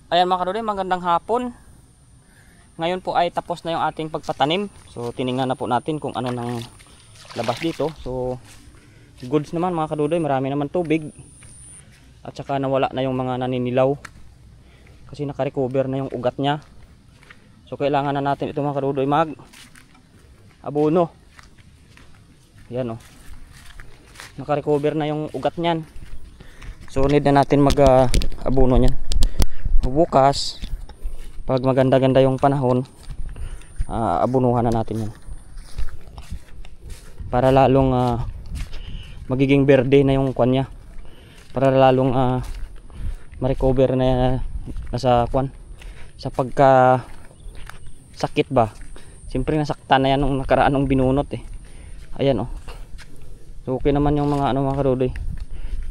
Ayan mga kadudoy, magandang hapon. Ngayon po ay tapos na yung ating pagpatanim. So tiningnan na po natin kung ano nang labas dito. So goods naman mga kadudoy, marami naman tubig. At saka nawala na yung mga naninilaw. Kasi nakarecover na yung ugat niya. So kailangan na natin ito mga kadudoy mag abono. Yan o. Nakarecover na yung ugat niyan. So need na natin mag abono niyan. Bukas pag maganda-ganda yung panahon, abunuhan na natin yan para lalong magiging berde na yung kwan nya, para lalong ma-recover na nasa kwan sa pagka sakit ba. Siyempre nasaktan na yan nung nakaraan ng binunot eh. Ayan oh. So okay naman yung mga mga karudoy.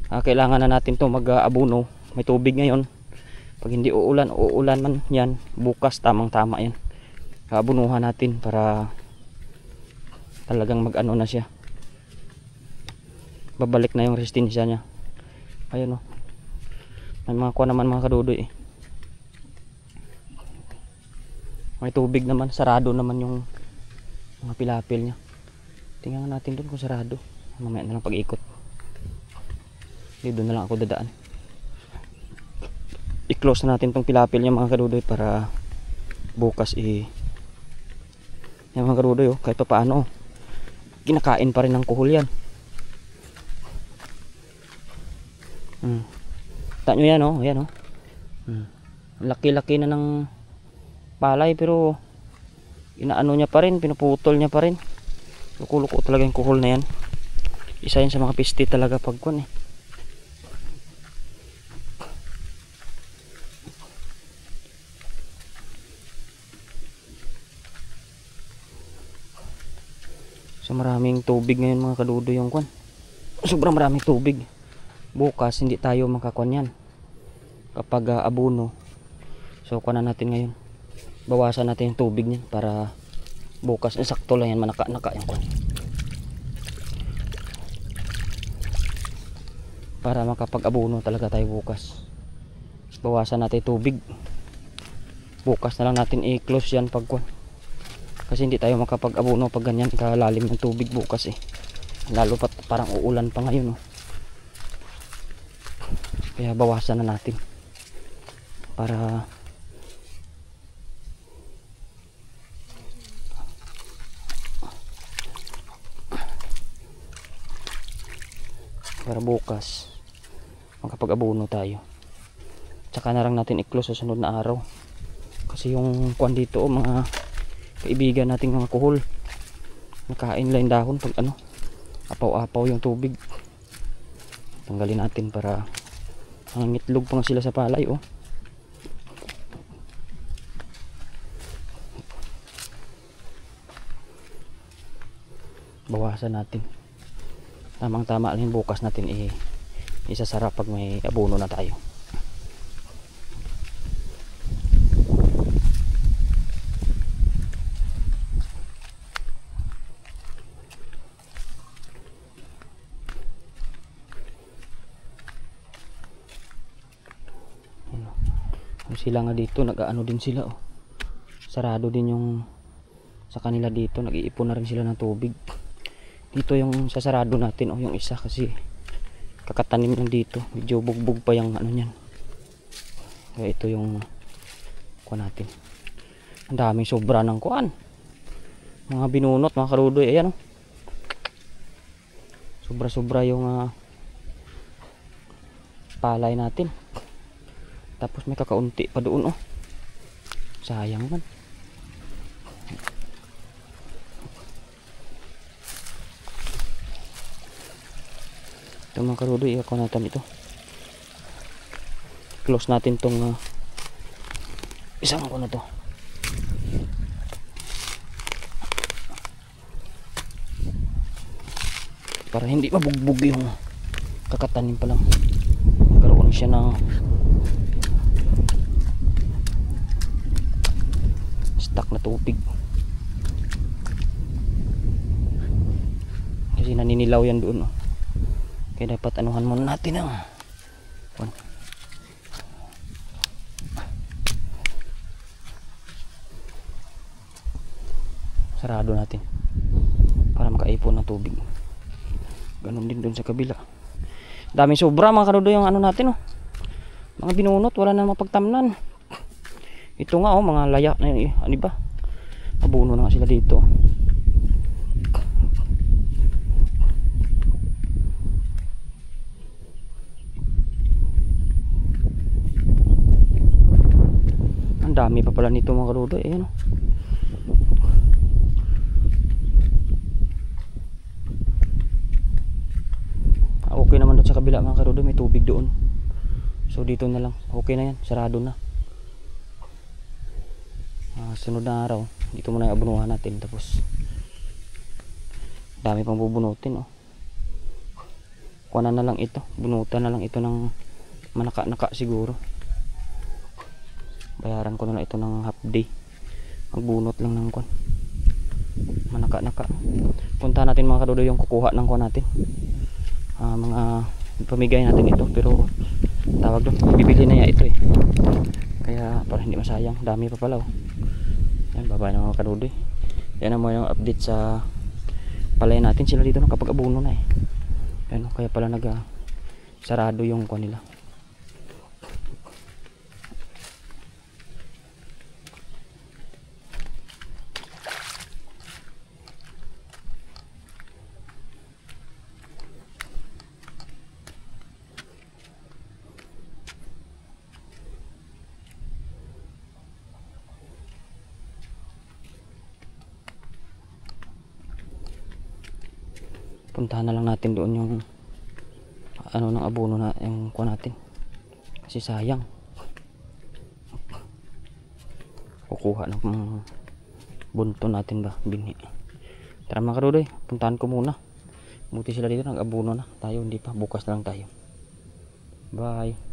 Kailangan na natin to mag-abuno. May tubig ngayon. Pag hindi uulan man yan, bukas tamang tama yan. Abunuhan natin para talagang mag-ano na siya. Babalik na yung resistensya niya. Ayun o. May mga kuha naman mga kadudoy eh. May tubig naman, sarado naman yung mga pilapil niya. Tingnan natin doon kung sarado. Mamaya na lang pag-ikot. Dito na lang ako dadaan. I-close na natin tong pilapil niya mga kadudoy para bukas yan mga kadudoy oh, kahit pa paano kinakain pa rin ng kuhol yan. Kita nyo yan oh, ayan oh. Laki-laki na ng palay pero inaano niya pa rin, pinuputol niya pa rin. Luko-luko talaga yung kuhol na yan. Isa yan sa mga piste talaga pagkon eh. So maraming tubig ngayon mga kadudo yung kwan. Sobrang maraming tubig. Bukas hindi tayo makakwan yan kapag abono. So kwan na natin ngayon. Bawasan natin yung tubig niyan para bukas sakto lang yan, manaka-naka yung kwan. Para makapag-abono talaga tayo bukas. Bawasan natin tubig. Bukas na lang natin i-close yan pag kwan. Kasi hindi tayo makapag-abono pag ganyan kalalim ng tubig bukas eh. Lalo pat parang uulan pa ngayon oh. Kaya bawasan na natin para bukas makapag-abono tayo. Tsaka na lang natin i-close sa sunod na araw. Kasi yung kwan dito oh, mga kaibigan nating mga kuhol, nakain lang dahon pag ano, apaw-apaw yung tubig. Tanggalin natin para nangitlog pa nga sila sa palay oh. Bawasan natin. Tamang tama lang bukas natin isasara pag may abono na tayo. Sila nga dito nag-aano din sila oh. Sarado din yung sa kanila dito, nag-iipon na rin sila ng tubig. Dito yung sasarado natin oh, yung isa kasi kakatanim lang dito, medyo bugbog pa yung ano niyan. Kaya ito yung kuha natin. Ang daming sobra ng kuan. Mga binunot mga karudoy, ayan oh. Sobra-sobra yung palay natin. Tapos may kakaunti pa doon oh. Sayang man. Ito mga karudoy, ako natin ito. Close natin tong isang ako na to. Para hindi mabugbog yung kakatanim pa lang. Karoon siya ng stock na tubig. Kasi naninilaw yan doon oh. Kaya dapat anuhan muna natin ang sarado natin para makaipon ng tubig. Ganun din dun sa kabila. Daming sobra mga kadudoy yung ano natin oh. Mga binunot, wala na mapagtamnan. Ito nga oh, mga laya na ano ba? Abono na nga sila dito. Ang dami pa pala nito mga kadudoy. Ayan oh. Okay naman doon sa kabila mga kadudoy, may tubig doon. So dito na lang, okay na yan, sarado na. Sunod na araw, dito muna yung abunuhan natin. Tapos dami pang bubunutin oh. Kuha na lang ito, bunutan na lang ito ng manaka-naka siguro. Bayaran ko na lang ito ng half day. Magbunot lang ng kuan, manaka-naka. Punta natin mga kadudoy yung kukuha ng kuan natin. Mga pamigay natin ito, pero tawag doon, bibili na niya ito eh, kaya para hindi masayang. Dami pa pala oh. Yan, baba na mga kadudoy. Yan ang mga update sa palay natin. Sila dito nakapag abuno na eh. Yan, kaya pala sarado yung kuha nila. Puntahan na lang natin doon yung ano ng abono na yung kuha natin, kasi sayang kukuha ng bunto natin ba binhi. Tara mga kadudoy, puntahan ko muna. Buti sila dito nag abono na, tayo hindi pa, bukas na lang tayo. Bye.